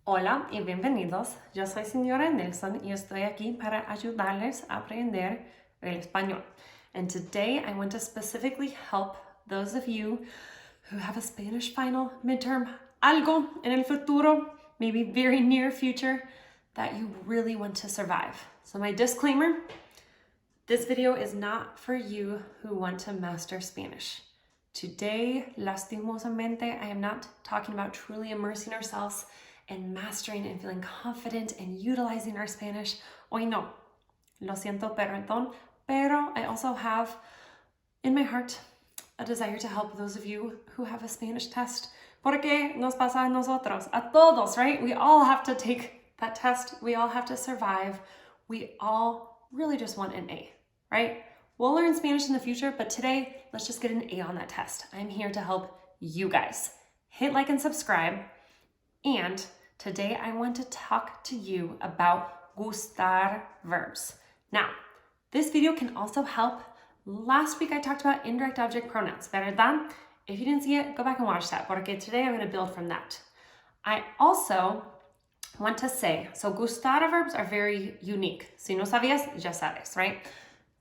Hola y bienvenidos. Yo soy señora Nelson y estoy aquí para ayudarles a aprender el español. And today I want to specifically help those of you who have a Spanish final, midterm, algo en el futuro, maybe very near future, that you really want to survive. So my disclaimer, this video is not for you who want to master Spanish. Today, lastimosamente, I am not talking about truly immersing ourselves and mastering and feeling confident and utilizing our Spanish. Hoy no. Lo siento, perdón. Pero I also have in my heart a desire to help those of you who have a Spanish test. Porque nos pasa a nosotros, a todos, right? We all have to take that test. We all have to survive. We all really just want an A, right? We'll learn Spanish in the future, but today, let's just get an A on that test. I'm here to help you guys. Hit like and subscribe. And today I want to talk to you about gustar verbs. Now, this video can also help. Last week I talked about indirect object pronouns, ¿verdad? If you didn't see it, go back and watch that, porque today I'm going to build from that. I also want to say, so gustar verbs are very unique. Si no sabías, ya sabes, right?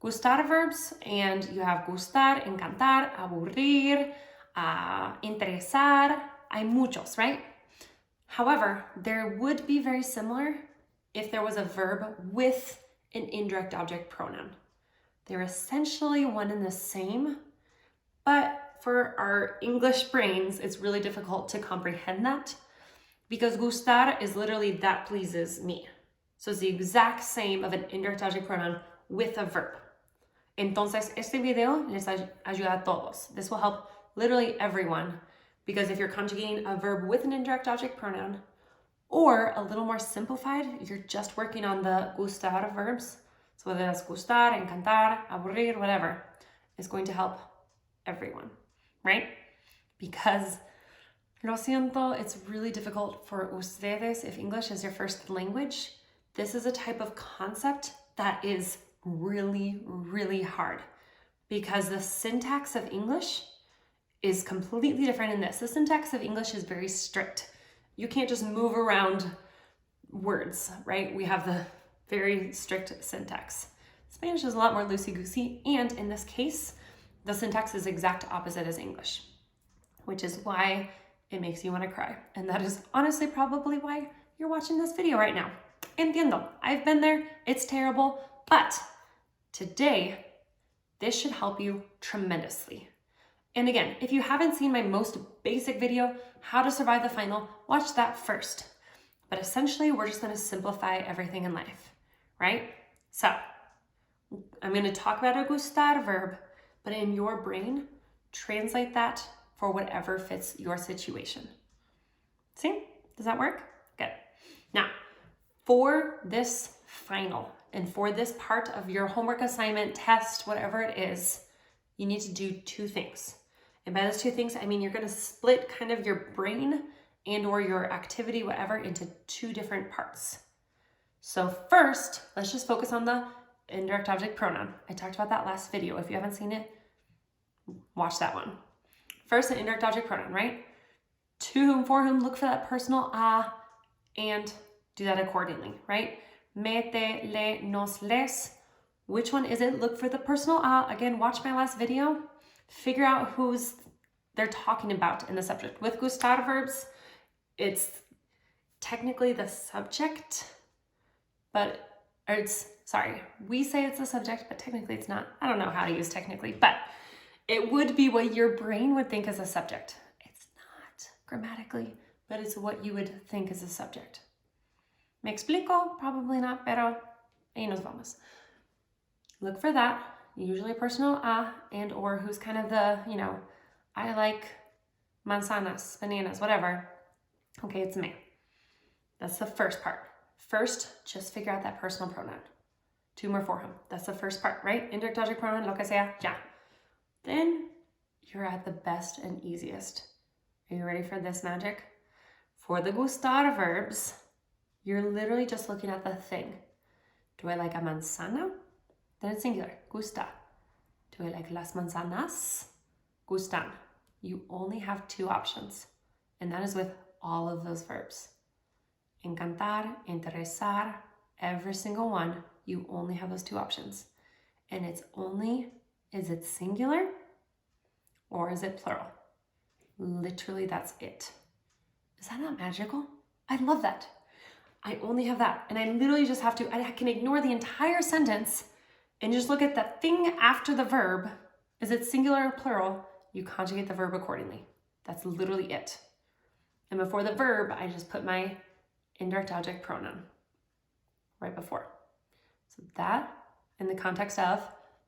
Gustar verbs, and you have gustar, encantar, aburrir, interesar. Hay muchos, right? However, there would be very similar if there was a verb with an indirect object pronoun. They're essentially one and the same, but for our English brains, it's really difficult to comprehend that because gustar is literally that pleases me. So it's the exact same of an indirect object pronoun with a verb. Entonces, este video les ayuda a todos. This will help literally everyone. Because if you're conjugating a verb with an indirect object pronoun, or a little more simplified, you're just working on the gustar verbs. So whether that's gustar, encantar, aburrir, whatever, it's going to help everyone, right? Because, lo siento, it's really difficult for ustedes if English is your first language. This is a type of concept that is really, really hard because the syntax of English is completely different in this. The syntax of English is very strict. You can't just move around words, right? We have the very strict syntax. Spanish is a lot more loosey-goosey, and in this case, the syntax is exact opposite as English, which is why it makes you want to cry. And that is honestly probably why you're watching this video right now. Entiendo. I've been there. It's terrible. But today, this should help you tremendously. And again, if you haven't seen my most basic video, How to Survive the Final, watch that first. But essentially, we're just going to simplify everything in life, right? So, I'm going to talk about a gustar verb, but in your brain, translate that for whatever fits your situation. See? Does that work? Good. Now, for this final, and for this part of your homework assignment, test, whatever it is, you need to do two things. And by those two things, I mean you're going to split kind of your brain and or your activity, whatever, into two different parts. So first, let's just focus on the indirect object pronoun. I talked about that last video. If you haven't seen it, watch that one. First, an indirect object pronoun, right? To whom, for whom, look for that personal a, and do that accordingly, right? Me, te, le, nos, les. Which one is it? Look for the personal a. Again, watch my last video. Figure out who's they're talking about in the subject. With gustar verbs, it's technically the subject, we say it's the subject, but technically it's not. I don't know how to use technically, but it would be what your brain would think is a subject. It's not grammatically, but it's what you would think is a subject. ¿Me explico? Probably not, pero ahí nos vamos. Look for that. Usually personal a and or who's kind of the, I like manzanas, bananas, whatever. Okay, it's me. That's the first part. First, just figure out that personal pronoun. To whom or for whom. That's the first part, right? Indirect object pronoun, lo que sea, ya. Then you're at the best and easiest. Are you ready for this magic? For the gustar verbs, you're literally just looking at the thing. Do I like a manzana? Then it's singular, gusta. Do I like las manzanas? Gustan. You only have two options, and that is with all of those verbs. encantar, interesar, every single one, you only have those two options. And it's only, is it singular or is it plural? Literally, that's it. Is that not magical? I love that. I only have that. And I literally just have to, I can ignore the entire sentence and just look at the thing after the verb. Is it singular or plural? You conjugate the verb accordingly. That's literally it. And before the verb, I just put my indirect object pronoun right before. So that, in the context of,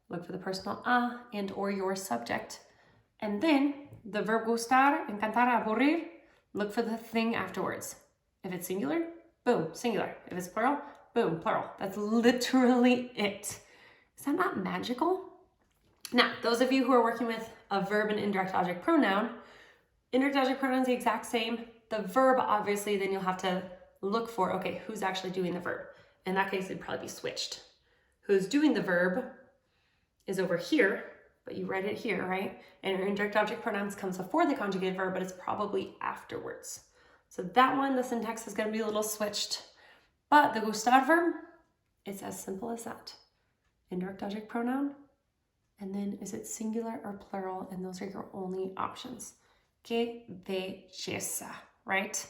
look for the personal a and or your subject. And then the verb gustar, encantar, aburrir, look for the thing afterwards. If it's singular, boom, singular. If it's plural, boom, plural. That's literally it. Is that not magical? Now, those of you who are working with a verb and indirect object pronoun, indirect object pronoun is the exact same. The verb, obviously, then you'll have to look for, okay, who's actually doing the verb? In that case, it'd probably be switched. Who's doing the verb is over here, but you write it here, right? And your indirect object pronouns comes before the conjugated verb, but it's probably afterwards. So that one, the syntax is going to be a little switched. But the gustar verb, it's as simple as that. Indirect object pronoun, and then is it singular or plural? And those are your only options. Que belleza, right?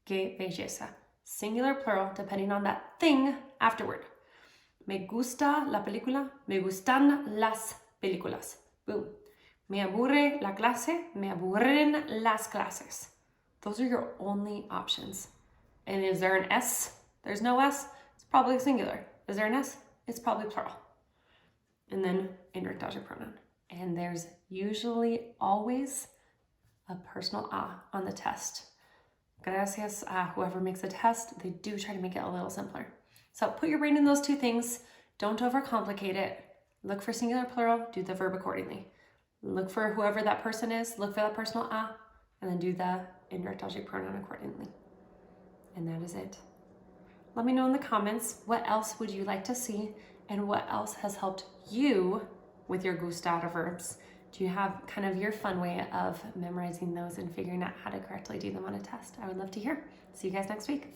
Que belleza. Singular, plural, depending on that thing afterward. Me gusta la película, me gustan las películas. Boom. Me aburre la clase, me aburren las clases. Those are your only options. And is there an S? There's no S. It's probably singular. Is there an S? It's probably plural. And then indirect object pronoun. And there's usually always a personal a on the test. Gracias a whoever makes the test. They do try to make it a little simpler. So put your brain in those two things. Don't overcomplicate it. Look for singular, plural, do the verb accordingly. Look for whoever that person is, look for that personal a, and then do the indirect object pronoun accordingly. And that is it. Let me know in the comments, what else would you like to see and what else has helped you with your Gustar verbs? Do you have kind of your fun way of memorizing those and figuring out how to correctly do them on a test? I would love to hear. See you guys next week.